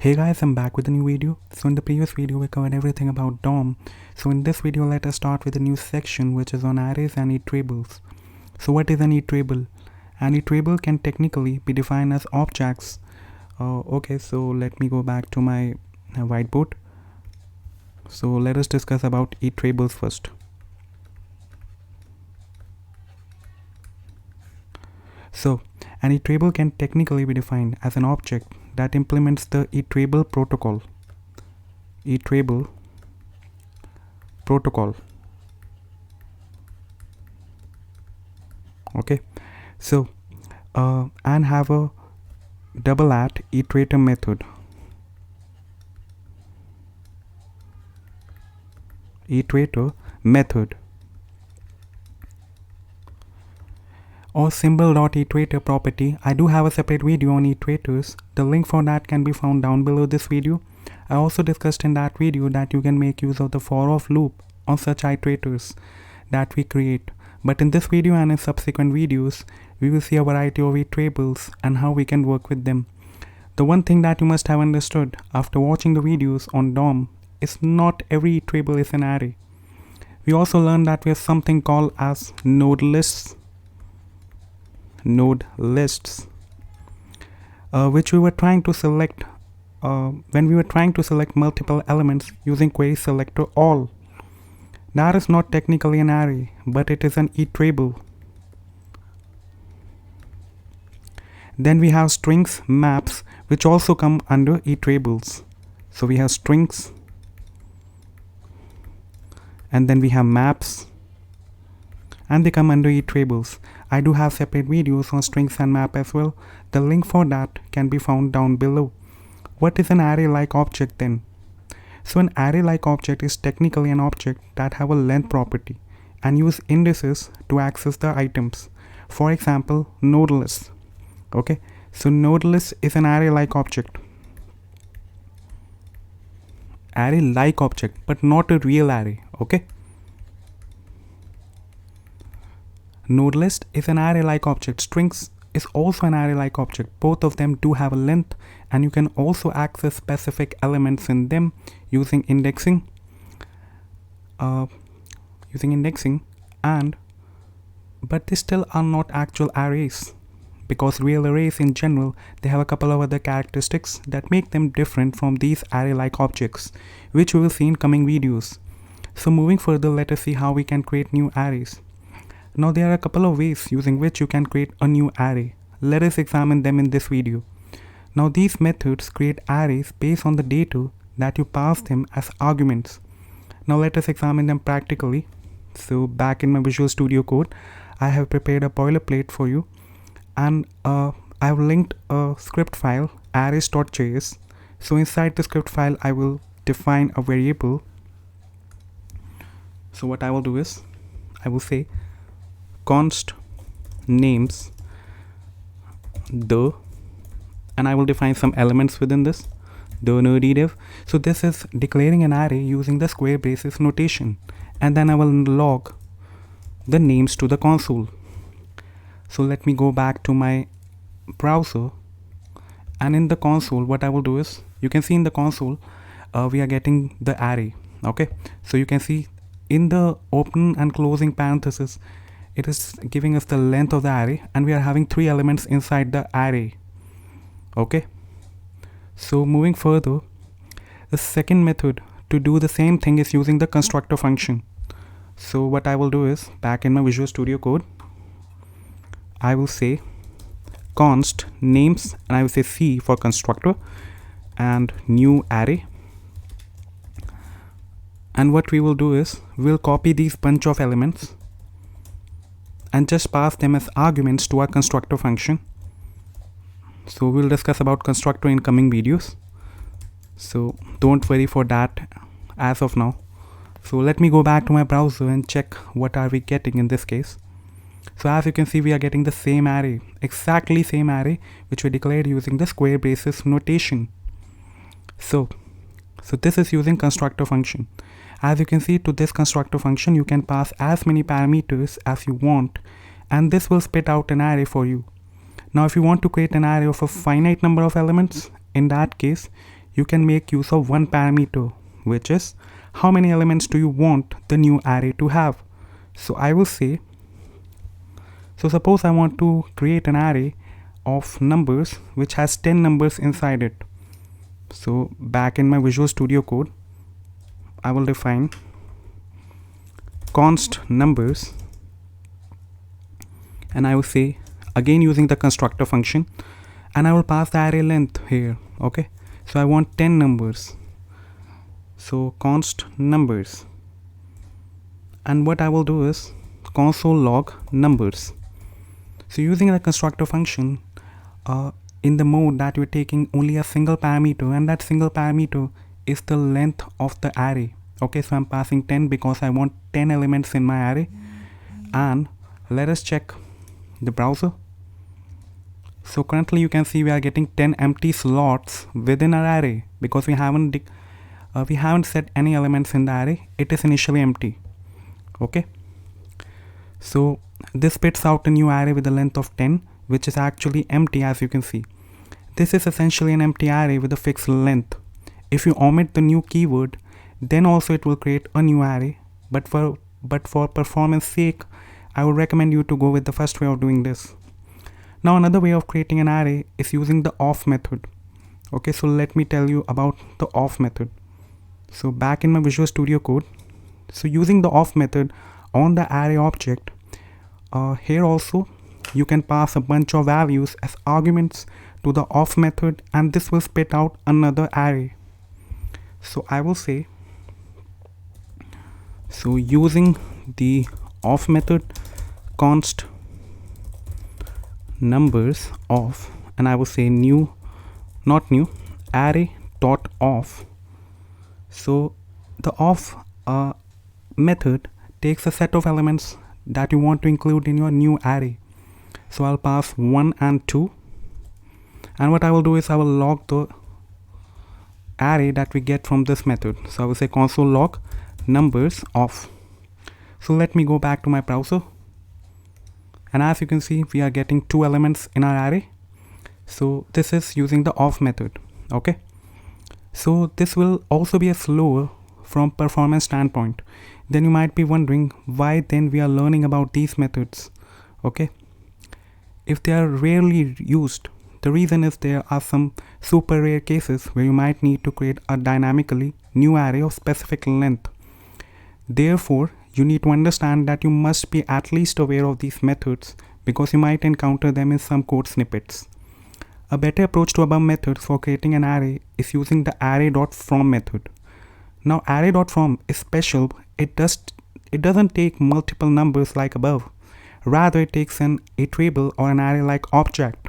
Hey guys, I'm back with a new video. So in the previous video we covered everything about DOM. So in this video let us start with a new section which is on arrays and iterables. So what is an iterable? An iterable can technically be defined as objects. Okay, so let me go back to my whiteboard. So let us discuss about iterables first. So an iterable can technically be defined as an object that implements the iterable protocol. Iterable protocol. Okay, so and have a double at iterator method. Iterator method. Or symbol.iterator property. I do have a separate video on iterators. The link for that can be found down below this video. I also discussed in that video that you can make use of the for-of loop on such iterators that we create. But in this video and in subsequent videos, we will see a variety of iterables and how we can work with them. The one thing that you must have understood after watching the videos on DOM is not every iterable is an array. We also learned that we have something called as node lists, which we were trying to select when we were trying to select multiple elements using query selector all. That is not technically an array, but it is an iterable. Then we have strings, maps, which also come under iterables. So we have strings, and then we have maps, and they come under iterables. I do have separate videos on strings and map as well. The link for that can be found down below. What is an array-like object then? So an array-like object is technically an object that have a length property and use indices to access the items. For example, node list. Okay, so node list is an array-like object. Array-like object, but not a real array. Okay. Node list is an array-like object. Strings is also an array-like object. Both of them do have a length, and you can also access specific elements in them using indexing. But they still are not actual arrays, because real arrays in general, they have a couple of other characteristics that make them different from these array-like objects, which we will see in coming videos. So moving further, let us see how we can create new arrays. Now there are a couple of ways using which you can create a new array. Let us examine them in this video. Now these methods create arrays based on the data that you pass them as arguments. Now let us examine them practically. So back in my Visual Studio Code, I have prepared a boilerplate for you, and I have linked a script file, arrays.js. So inside the script file, I will define a variable. So what I will do is, I will say const names the, and I will define some elements within this, the node.itev. So this is declaring an array using the square braces notation, and then I will log the names to the console. So let me go back to my browser, and in the console what I will do is, you can see in the console we are getting the array. Okay, so you can see in the open and closing parentheses, it is giving us the length of the array, and we are having 3 elements inside the array. Okay, so moving further, the second method to do the same thing is using the constructor function. So what I will do is, back in my Visual Studio Code, I will say const names, and I will say C for constructor, and new array. And what we will do is, we'll copy these bunch of elements and just pass them as arguments to our constructor function. So we'll discuss about constructor in coming videos, so don't worry for that as of now. So let me go back to my browser and check what are we getting in this case. So as you can see, we are getting the same array, exactly same array, which we declared using the square braces notation. So this is using constructor function. As you can see, to this constructor function, you can pass as many parameters as you want, and this will spit out an array for you. Now, if you want to create an array of a finite number of elements, in that case, you can make use of one parameter, which is how many elements do you want the new array to have. So I will say, so suppose I want to create an array of numbers which has 10 numbers inside it. So back in my Visual Studio Code, I will define const numbers, and I will say, again using the constructor function, and I will pass the array length here. Okay, so I want 10 numbers, so const numbers, and what I will do is console log numbers. So using the constructor function, in the mode that you're taking only a single parameter, and that single parameter is the length of the array. Okay, so I'm passing 10 because I want 10 elements in my array. And let us check the browser. So currently you can see we are getting 10 empty slots within our array because we haven't set any elements in the array. It is initially empty. Okay, so this spits out a new array with a length of 10, which is actually empty. As you can see, this is essentially an empty array with a fixed length. If you omit the new keyword, then also it will create a new array, but for performance sake, I would recommend you to go with the first way of doing this. Now another way of creating an array is using the of method. Okay, so let me tell you about the of method. So back in my Visual Studio Code, so using the of method on the array object, here also you can pass a bunch of values as arguments to the of method, and this will spit out another array. So I will say, so using the of method const numbers of, and I will say array.of. so the of method takes a set of elements that you want to include in your new array. So I'll pass 1 and 2, and what I will do is I will log the array that we get from this method. So I will say console log numbers of. So let me go back to my browser, and as you can see we are getting 2 elements in our array. So this is using the of method. Okay, so this will also be a slower from performance standpoint. Then you might be wondering why then we are learning about these methods. Okay, if they are rarely used, the reason is there are some super rare cases where you might need to create a dynamically new array of specific length. Therefore, you need to understand that you must be at least aware of these methods because you might encounter them in some code snippets. A better approach to above methods for creating an array is using the Array.from method. Now Array.from is special. It doesn't take multiple numbers like above. Rather, it takes an iterable or an array-like object.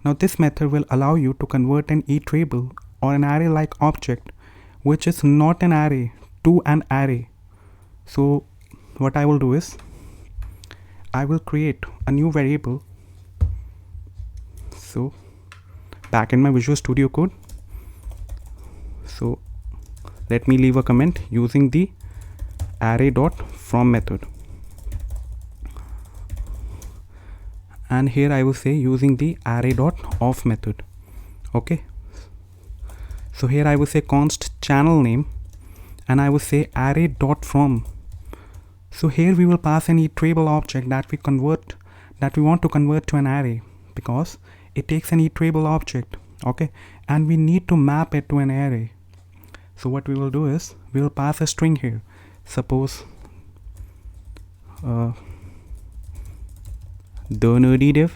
Now this method will allow you to convert an iterable or an array-like object, which is not an array, to an array. So what I will do is I will create a new variable. So back in my Visual Studio Code, so let me leave a comment using the Array.from method, and here I will say using the Array.of method. Okay, so here I will say const channel name, and I will say Array.from. So here we will pass an iterable object that we want to convert to an array because it takes an iterable object. Okay, and we need to map it to an array. So what we will do is we will pass a string here. Suppose the nerdy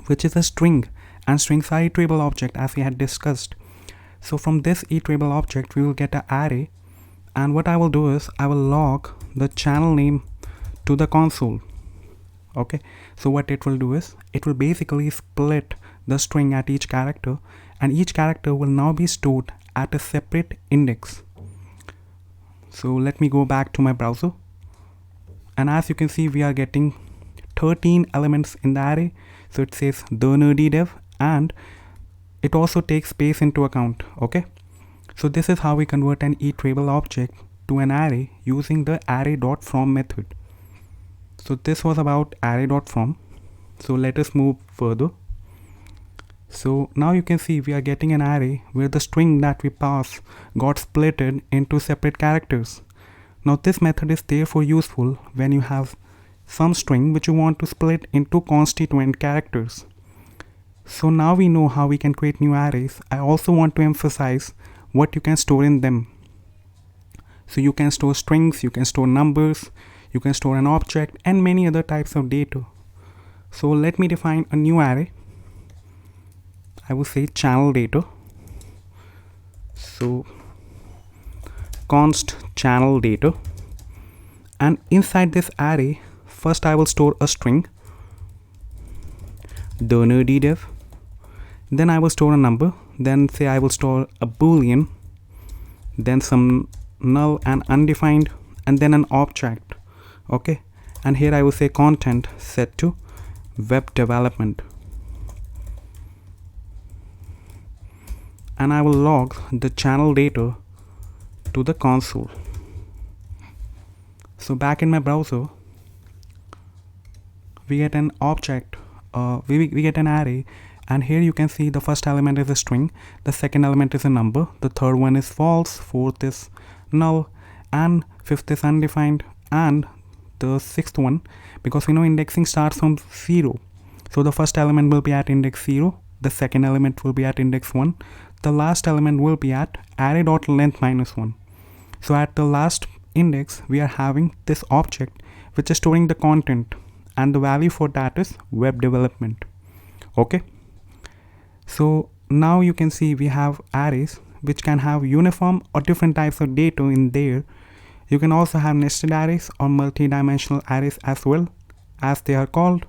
which is a string, and strings are iterable object as we had discussed. So from this iterable object we will get an array, and what I will do is I will log the channel name to the console. Okay, so what it will do is it will basically split the string at each character, and each character will now be stored at a separate index. So let me go back to my browser, and as you can see we are getting 13 elements in the array. So it says the nerdy and it also takes space into account. Okay, so this is how we convert an iterable object to an array using the Array.from method. So this was about Array.from. So let us move further. So now you can see we are getting an array where the string that we pass got splitted into separate characters. Now this method is therefore useful when you have some string which you want to split into constituent characters. So now we know how we can create new arrays. I also want to emphasize what you can store in them. So you can store strings, you can store numbers, you can store an object and many other types of data. So let me define a new array. I will say channel data. So const channel data, and inside this array first I will store a string, .def, then I will store a number, then say I will store a boolean, then some null and undefined, and then an object. Okay, and here I will say content set to web development, and I will log the channel data to the console. So back in my browser we get an object, we get an array, and here you can see the first element is a string, the second element is a number, the third one is false, fourth is null, and fifth is undefined, and the sixth one, because we know indexing starts from 0, so the first element will be at index 0, the second element will be at index 1, the last element will be at array.length -1. So at the last index we are having this object which is storing the content, and the value for that is web development. Okay, so now you can see we have arrays which can have uniform or different types of data in there. You can also have nested arrays or multi-dimensional arrays as well, as they are called.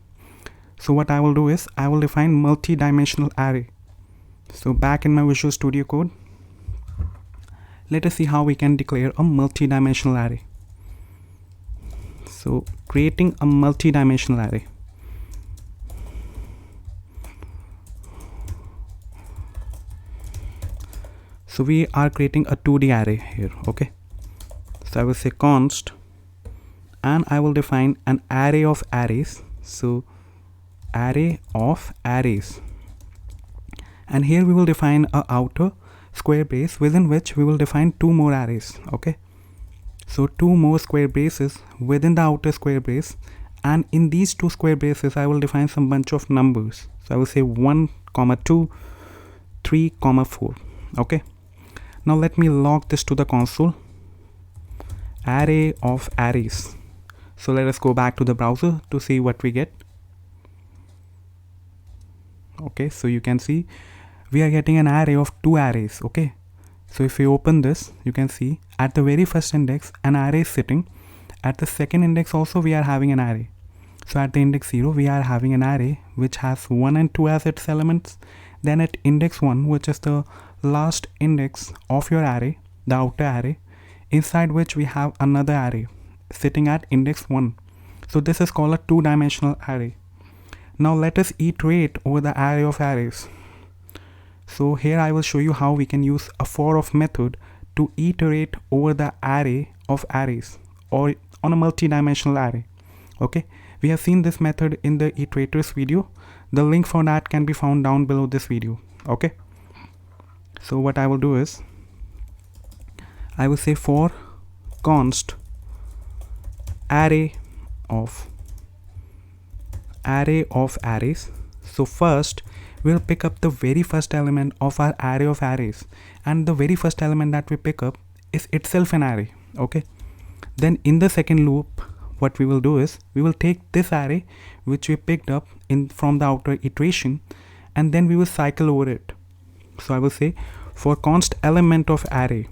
So what I will do is I will define multi-dimensional array. So back in my Visual Studio Code, let us see how we can declare a multi-dimensional array. So creating a multi-dimensional array. So we are creating a 2D array here. Okay, so I will say const, and I will define an array of arrays. So array of arrays, and here we will define a outer square brace within which we will define two more arrays. Okay, so two more square braces within the outer square brace, and in these two square braces I will define some bunch of numbers. So I will say 1, 2, 3, 4. Okay, now let me log this to the console, array of arrays. So let us go back to the browser to see what we get. Okay, so you can see we are getting an array of two arrays. Okay, so if we open this, you can see at the very first index an array is sitting, at the second index also we are having an array. So at the index 0 we are having an array which has 1 and 2 as its elements. Then at index 1, which is the last index of your array, the outer array, inside which we have another array sitting at index 1. So this is called a two-dimensional array. Now let us iterate over the array of arrays. So here I will show you how we can use a for-of method to iterate over the array of arrays or on a multi-dimensional array. Okay, we have seen this method in the Iterators video. The link for that can be found down below this video. Okay, so what I will do is I will say for const array of arrays. So first we'll pick up the very first element of our array of arrays, and the very first element that we pick up is itself an array. Okay, then in the second loop what we will do is we will take this array which we picked up in from the outer iteration, and then we will cycle over it. So I will say for const element of array,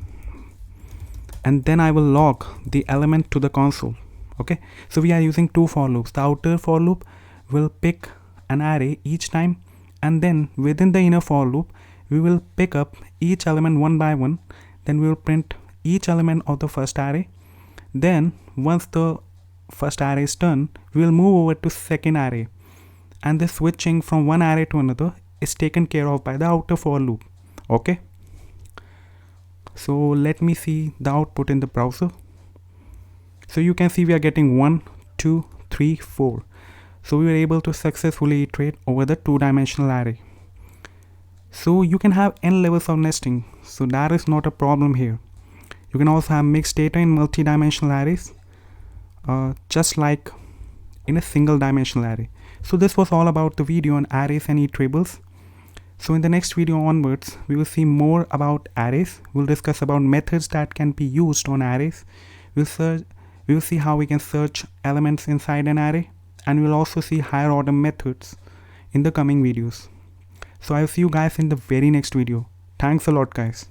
and then I will log the element to the console. Okay, so we are using two for loops. The outer for loop will pick an array each time, and then within the inner for loop we will pick up each element one by one. Then we will print each element of the first array. Then once the first array is done, we will move over to second array, and the switching from one array to another is taken care of by the outer for loop. Okay, so let me see the output in the browser. So you can see we are getting 1, 2, 3, 4. So we were able to successfully iterate over the two-dimensional array. So you can have n levels of nesting, so that is not a problem here. You can also have mixed data in multi-dimensional arrays, just like in a single dimensional array. So this was all about the video on arrays and iterables. So in the next video onwards, we will see more about arrays. We'll discuss about methods that can be used on arrays. We will see how we can search elements inside an array, and we'll also see higher order methods in the coming videos. So I'll see you guys in the very next video. Thanks a lot, guys.